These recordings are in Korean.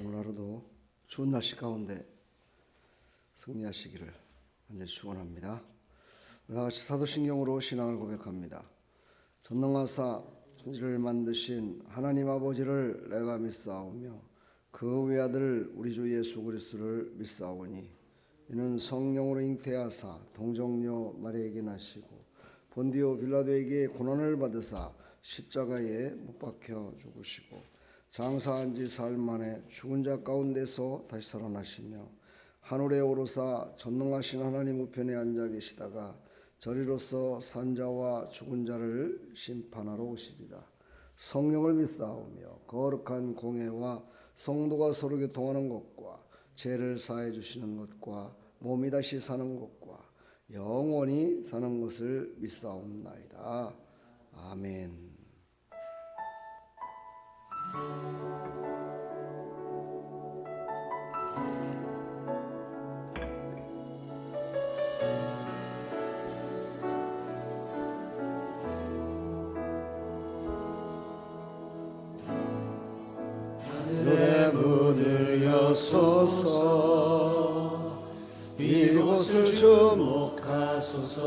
오늘 하루도 추운 날씨 가운데 승리하시기를 간절히 축원합니다. 우리 다같이 사도신경으로 신앙을 고백합니다. 전능하사 천지를 만드신 하나님 아버지를 내가 믿사오며 그 외아들 우리 주 예수 그리스도를 믿사오니 이는 성령으로 잉태하사 동정녀 마리아에게 나시고 본디오 빌라도에게 고난을 받으사 십자가에 못 박혀 죽으시고 장사한 지 사흘 만에 죽은 자 가운데서 다시 살아나시며 하늘에 오르사 전능하신 하나님 우편에 앉아 계시다가 저리로서 산자와 죽은 자를 심판하러 오시리라. 성령을 믿사오며 거룩한 공회와 성도가 서로 교통하는 것과 죄를 사해 주시는 것과 몸이 다시 사는 것과 영원히 사는 것을 믿사옵나이다. 아멘. 하늘의 문을 여소서 이곳을 주목하소서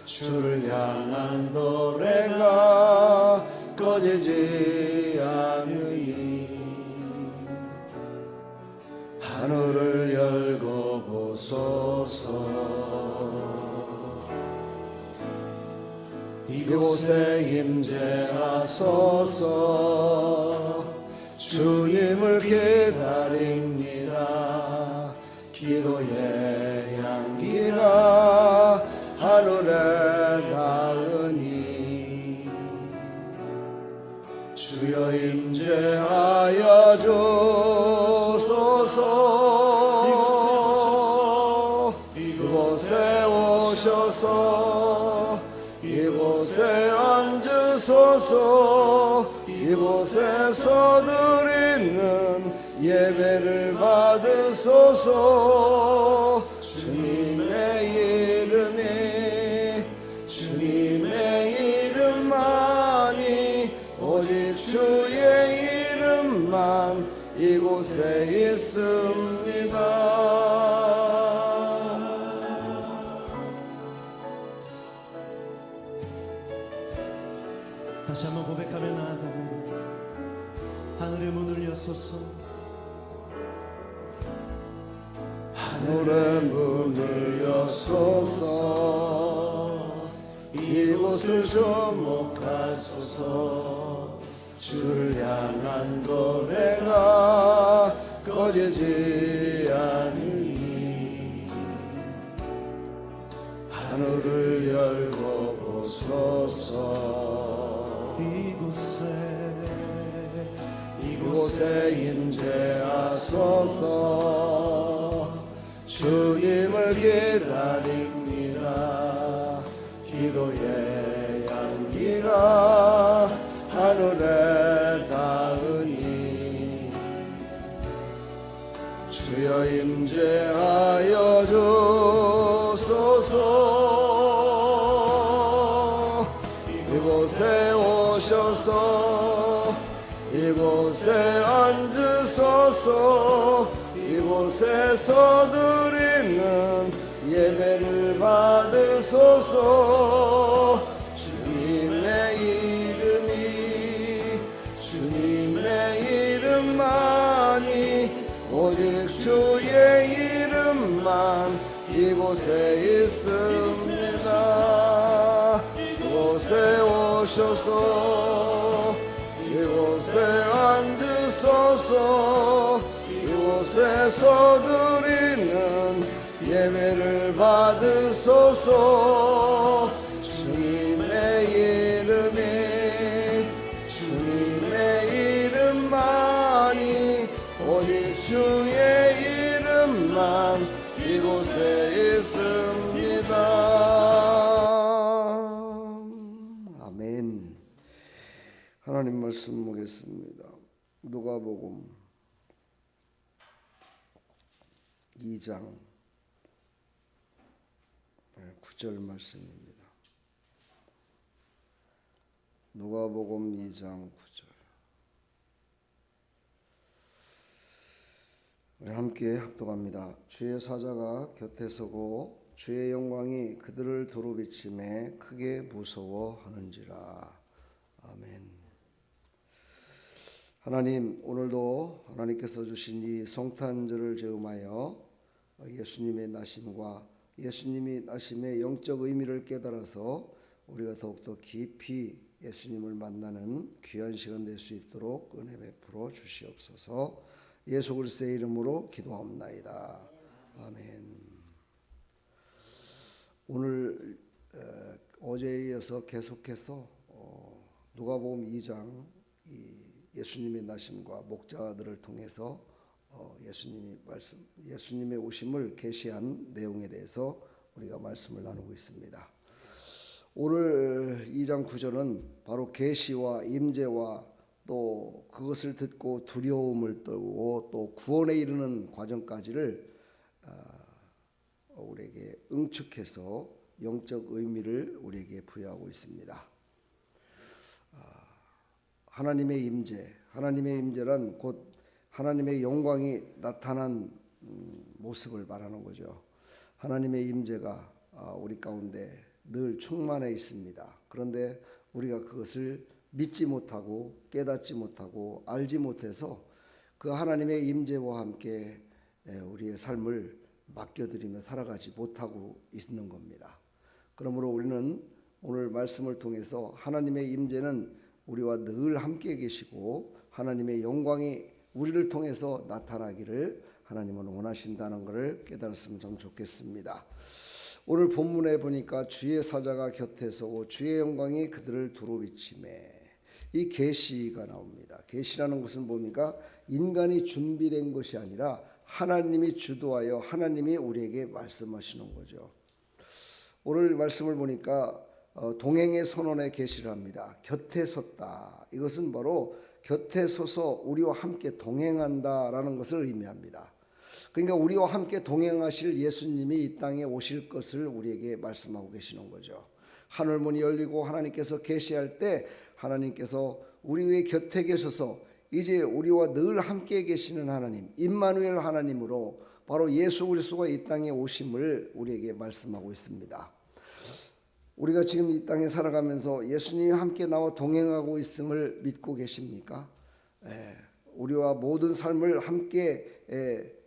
주를 향한 노래가 꺼지지 않으니 하늘을 열고 보소서 이곳에 임재하소서 주님을 기다립니다. 기도의 향기가 하늘에 닿으니 주여 임재하여 주소서 이곳에 오셔서 이곳에 앉으소서 이곳에서 드리는 예배를 받으소서 주님의 이름만이 오직 주의 이름만 이곳에 있습니다. 다시 한번 고백하며 나아가면 하늘의 문을 여소서 하늘의 문을 여소서 이곳을 주목하소서 주를 향한 노래가 꺼지지 않으니 하늘을 열고 보소서 이곳에 임재하소서 주님을 기다립니다. 기도의 향기가 하늘에 닿으니 주여 임재하여 주소서 이곳에 오셔서 이곳에 앉으소서 이곳에서 드리는 예배를 받으소서 주님의 이름만이 오직 주의 이름만 이곳에 있습니다. 이곳에 오셔서 이곳에 앉으소서 이곳에서 드리는 예배를 받으소서 주님의 이름만이 오직 주의 이름만 이곳에 있습니다. 아멘. 하나님 말씀 보겠습니다. 누가복음 2장 9절 말씀입니다. 누가복음 2장 9절. 우리 함께 합독합니다. 주의 사자가 곁에 서고 주의 영광이 그들을 두루비침에 크게 무서워하는지라. 아멘. 하나님, 오늘도 하나님께서 주신 이 성탄절을 제음하여 예수님의 나심과 예수님이 나심의 영적 의미를 깨달아서 우리가 더욱더 깊이 예수님을 만나는 귀한 시간 될 수 있도록 은혜 베풀어 주시옵소서. 예수 그리스도의 이름으로 기도합나이다. 아멘. 오늘 어제에 이어서 계속해서 누가복음 2장 예수님의 나심과 목자들을 통해서 예수님의 오심을 계시한 내용에 대해서 우리가 말씀을 나누고 있습니다. 오늘 2장 9절은 바로 계시와 임재와 또 그것을 듣고 두려움을 떨고 또 구원에 이르는 과정까지를 우리에게 응축해서 영적 의미를 우리에게 부여하고 있습니다. 하나님의 임재란 곧 하나님의 영광이 나타난 모습을 말하는 거죠. 하나님의 임재가 우리 가운데 늘 충만해 있습니다. 그런데 우리가 그것을 믿지 못하고 깨닫지 못하고 알지 못해서 그 하나님의 임재와 함께 우리의 삶을 맡겨드리며 살아가지 못하고 있는 겁니다. 그러므로 우리는 오늘 말씀을 통해서 하나님의 임재는 우리와 늘 함께 계시고 하나님의 영광이 우리를 통해서 나타나기를 하나님은 원하신다는 것을 깨달았으면 좀 좋겠습니다. 오늘 본문에 보니까 주의 사자가 곁에 서고 주의 영광이 그들을 두루비치매, 이 계시가 나옵니다. 계시라는 것은 뭡니까? 인간이 준비된 것이 아니라 하나님이 주도하여 하나님이 우리에게 말씀하시는 거죠. 오늘 말씀을 보니까 동행의 선언의 계시를 합니다. 곁에 섰다. 이것은 바로 곁에 서서 우리와 함께 동행한다라는 것을 의미합니다. 그러니까 우리와 함께 동행하실 예수님이 이 땅에 오실 것을 우리에게 말씀하고 계시는 거죠. 하늘문이 열리고 하나님께서 계시할 때 하나님께서 우리의 곁에 계셔서 이제 우리와 늘 함께 계시는 하나님, 임마누엘 하나님으로 바로 예수 그리스도가 이 땅에 오심을 우리에게 말씀하고 있습니다. 우리가 지금 이 땅에 살아가면서 예수님이 함께 나와 동행하고 있음을 믿고 계십니까? 우리와 모든 삶을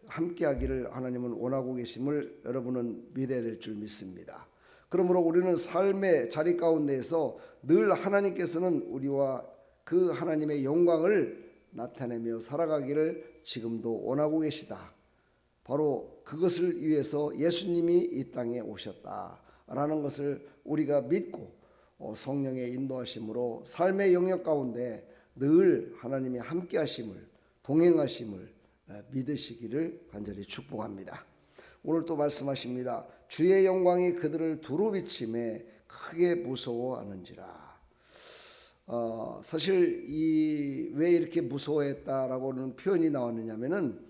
함께하기를 하나님은 원하고 계심을 여러분은 믿어야 될 줄 믿습니다. 그러므로 우리는 삶의 자리 가운데에서 늘 하나님께서는 우리와 그 하나님의 영광을 나타내며 살아가기를 지금도 원하고 계시다. 바로 그것을 위해서 예수님이 이 땅에 오셨다라는 것을 우리가 믿고 성령의 인도하심으로 삶의 영역 가운데 늘 하나님의 함께하심을 동행하심을 믿으시기를 간절히 축복합니다. 오늘 또 말씀하십니다. 주의 영광이 그들을 두루비침에 크게 무서워하는지라. 사실 왜 이렇게 무서워했다라고는 표현이 나왔느냐면은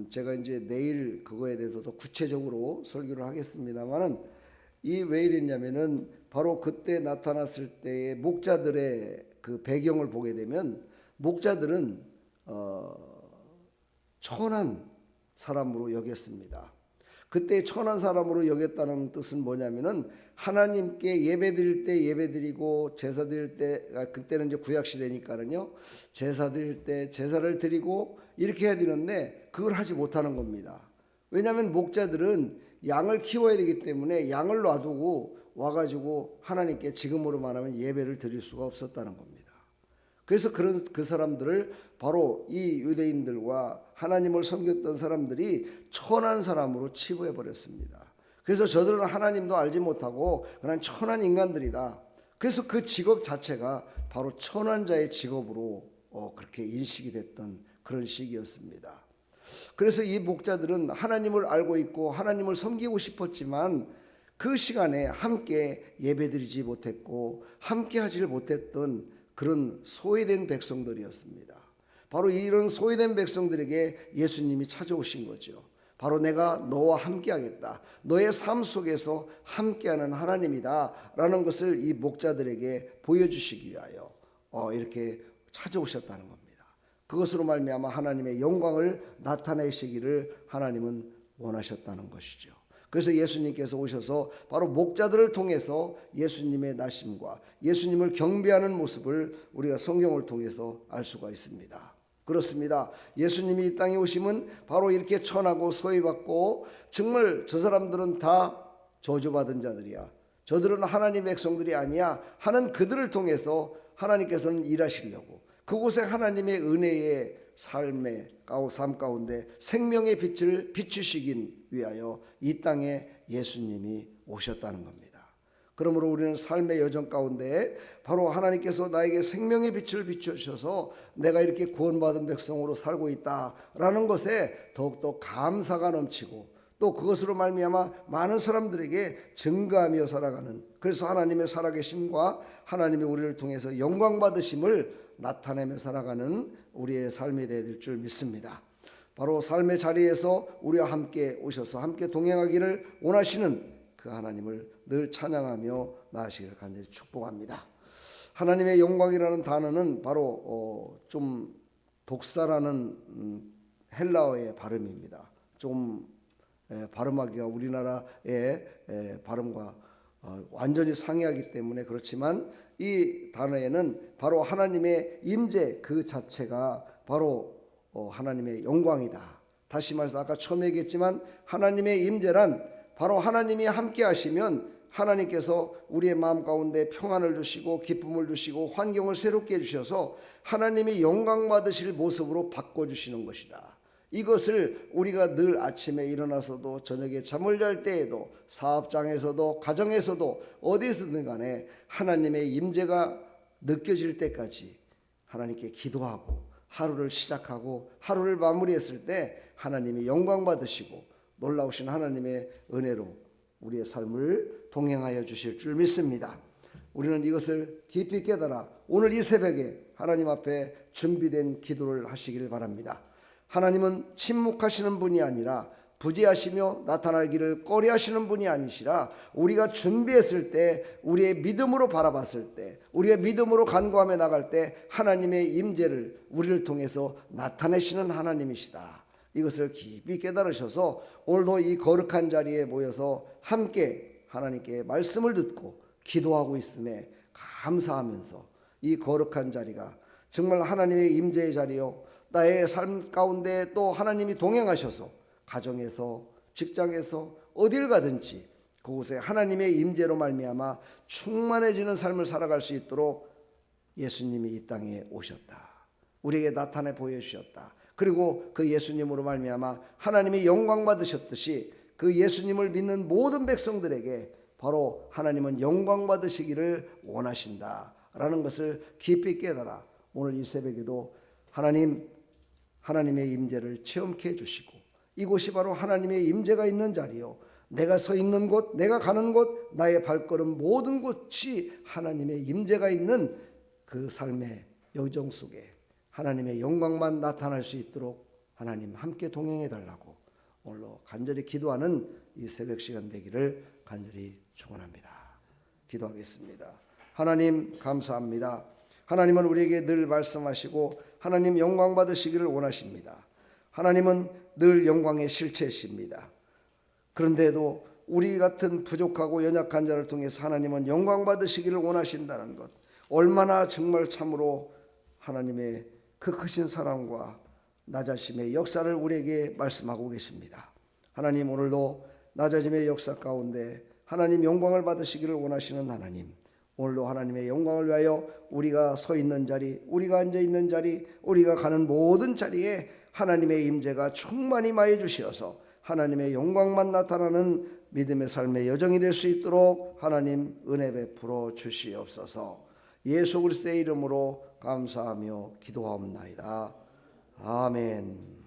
제가 이제 내일 그거에 대해서도 구체적으로 설교를 하겠습니다만은 이 왜 이랬냐면은 바로 그때 나타났을 때의 목자들의 그 배경을 보게 되면 목자들은 천한 사람으로 여겼습니다. 그때 천한 사람으로 여겼다는 뜻은 뭐냐면은 하나님께 예배드릴 때 예배드리고 제사 드릴 때 그때는 이제 구약 시대니까는요 제사 드릴 때 제사를 드리고 이렇게 해야 되는데 그걸 하지 못하는 겁니다. 왜냐하면 목자들은 양을 키워야 되기 때문에 양을 놔두고 와가지고 하나님께 지금으로 말하면 예배를 드릴 수가 없었다는 겁니다. 그래서 그 사람들을 바로 이 유대인들과 하나님을 섬겼던 사람들이 천한 사람으로 치부해 버렸습니다. 그래서 저들은 하나님도 알지 못하고 그냥 천한 인간들이다. 그래서 그 직업 자체가 바로 천한 자의 직업으로 그렇게 인식이 됐던 그런 시기였습니다. 그래서 이 목자들은 하나님을 알고 있고 하나님을 섬기고 싶었지만 그 시간에 함께 예배드리지 못했고 함께 하지를 못했던 그런 소외된 백성들이었습니다. 바로 이런 소외된 백성들에게 예수님이 찾아오신 거죠. 바로 내가 너와 함께 하겠다. 너의 삶 속에서 함께하는 하나님이다 라는 것을 이 목자들에게 보여주시기 위하여 이렇게 찾아오셨다는 겁니다. 그것으로 말미암아 하나님의 영광을 나타내시기를 하나님은 원하셨다는 것이죠. 그래서 예수님께서 오셔서 바로 목자들을 통해서 예수님의 나심과 예수님을 경배하는 모습을 우리가 성경을 통해서 알 수가 있습니다. 그렇습니다. 예수님이 이 땅에 오심은 바로 이렇게 천하고 소외받고 정말 저 사람들은 다 저주받은 자들이야, 저들은 하나님의 백성들이 아니야 하는 그들을 통해서 하나님께서는 일하시려고 그곳에 하나님의 은혜의 삶 가운데 생명의 빛을 비추시기 위하여 이 땅에 예수님이 오셨다는 겁니다. 그러므로 우리는 삶의 여정 가운데 바로 하나님께서 나에게 생명의 빛을 비춰주셔서 내가 이렇게 구원받은 백성으로 살고 있다라는 것에 더욱더 감사가 넘치고 또 그것으로 말미암아 많은 사람들에게 증거하며 살아가는, 그래서 하나님의 살아계심과 하나님이 우리를 통해서 영광 받으심을 나타내며 살아가는 우리의 삶이 되어야 될 줄 믿습니다. 바로 삶의 자리에서 우리와 함께 오셔서 함께 동행하기를 원하시는 그 하나님을 늘 찬양하며 나아가시기를 간절히 축복합니다. 하나님의 영광이라는 단어는 바로 좀 독사라는 헬라어의 발음입니다. 좀 발음하기가 우리나라의 발음과 완전히 상이하기 때문에 그렇지만 이 단어에는 바로 하나님의 임재 그 자체가 바로 하나님의 영광이다. 다시 말해서 아까 처음에 얘기했지만 하나님의 임재란 바로 하나님이 함께 하시면 하나님께서 우리의 마음 가운데 평안을 주시고 기쁨을 주시고 환경을 새롭게 해주셔서 하나님이 영광 받으실 모습으로 바꿔주시는 것이다. 이것을 우리가 늘 아침에 일어나서도 저녁에 잠을 잘 때에도 사업장에서도 가정에서도 어디서든 간에 하나님의 임재가 느껴질 때까지 하나님께 기도하고 하루를 시작하고 하루를 마무리했을 때 하나님이 영광 받으시고 놀라우신 하나님의 은혜로 우리의 삶을 동행하여 주실 줄 믿습니다. 우리는 이것을 깊이 깨달아 오늘 이 새벽에 하나님 앞에 준비된 기도를 하시기를 바랍니다. 하나님은 침묵하시는 분이 아니라 부재하시며 나타나기를 꺼려하시는 분이 아니시라 우리가 준비했을 때 우리의 믿음으로 바라봤을 때 우리의 믿음으로 간구하며 나갈 때 하나님의 임재를 우리를 통해서 나타내시는 하나님이시다. 이것을 깊이 깨달으셔서 오늘도 이 거룩한 자리에 모여서 함께 하나님께 말씀을 듣고 기도하고 있음에 감사하면서 이 거룩한 자리가 정말 하나님의 임재의 자리요 나의 삶 가운데 또 하나님이 동행하셔서 가정에서 직장에서 어딜 가든지 그곳에 하나님의 임재로 말미암아 충만해지는 삶을 살아갈 수 있도록 예수님이 이 땅에 오셨다. 우리에게 나타내 보여주셨다. 그리고 그 예수님으로 말미암아 하나님이 영광 받으셨듯이 그 예수님을 믿는 모든 백성들에게 바로 하나님은 영광 받으시기를 원하신다라는 것을 깊이 깨달아 오늘 이 새벽에도 하나님의 임재를 체험케 해주시고 이곳이 바로 하나님의 임재가 있는 자리요 내가 서 있는 곳, 내가 가는 곳, 나의 발걸음 모든 곳이 하나님의 임재가 있는 그 삶의 여정 속에 하나님의 영광만 나타날 수 있도록 하나님 함께 동행해 달라고 오늘로 간절히 기도하는 이 새벽 시간 되기를 간절히 축원합니다. 기도하겠습니다. 하나님 감사합니다. 하나님은 우리에게 늘 말씀하시고 하나님 영광 받으시기를 원하십니다. 하나님은 늘 영광의 실체이십니다. 그런데도 우리 같은 부족하고 연약한 자를 통해서 하나님은 영광 받으시기를 원하신다는 것, 얼마나 정말 참으로 하나님의 그 크신 사랑과 낮아심의 역사를 우리에게 말씀하고 계십니다. 하나님 오늘도 낮아짐의 역사 가운데 하나님 영광을 받으시기를 원하시는 하나님, 오늘도 하나님의 영광을 위하여 우리가 서 있는 자리, 우리가 앉아 있는 자리, 우리가 가는 모든 자리에 하나님의 임재가 충만히 임하여 주시어서 하나님의 영광만 나타나는 믿음의 삶의 여정이 될 수 있도록 하나님 은혜 베풀어 주시옵소서. 예수 그리스도의 이름으로 감사하며 기도하옵나이다. 아멘.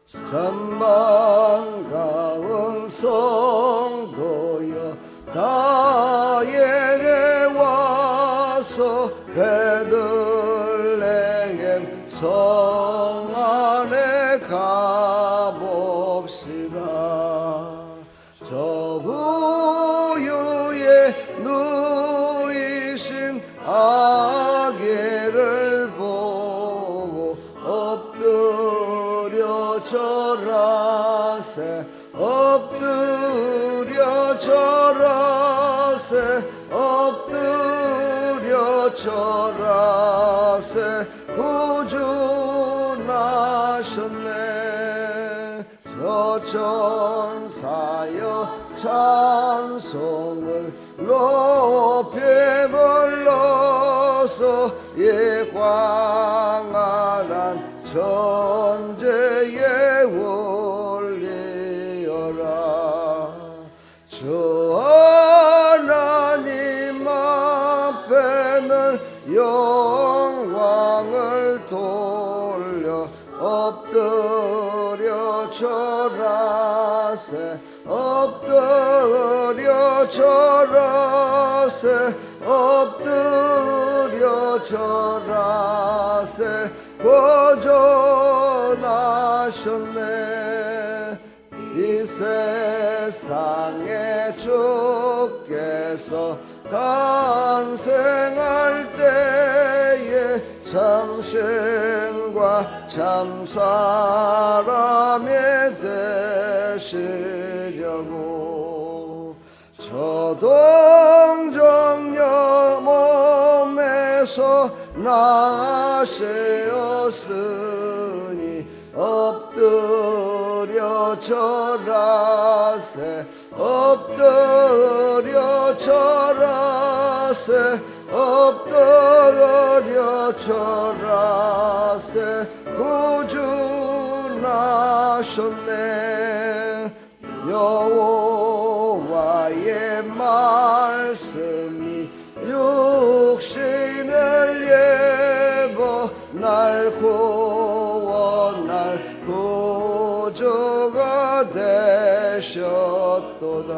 참 반가운 성도여 다 예배 나서 베들레헴 성 안에 가봅시다. 저 우유에 누이신 아기를 보고 엎드려 절하세 엎드려 절하세 엎드려 절하세 구주 나셨네. 저천사여 찬송을 높이 불러서 예광활한 천재에 올리어라. 주 하나님 앞에는 영광을 돌려 엎드려 절하세 엎드려 절하세 엎드려 절하세 보존하셨네. 이 세상에 주께서 탄생할 때에 참신과 참사람이 되시려고 저 동정녀 몸에서 나시었으니 엎드려 절하세 엎드려 절하세 엎드려 절하세 구주 나셨네. 여호와의 말씀이 육신을 입어 날 구원할 구주가 되셨도다.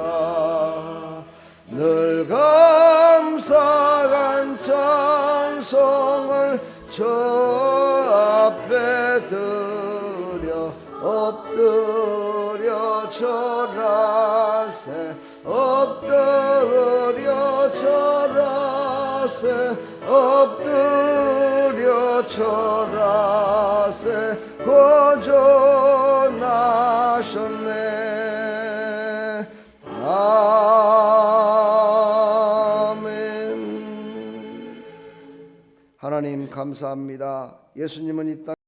늘 감사한 찬송을 저 앞에 드려 엎드려 절하세 엎드려 절하세 엎드려 절하세 구원하셨네. 아멘. 하나님 감사합니다. 예수님은 이 땅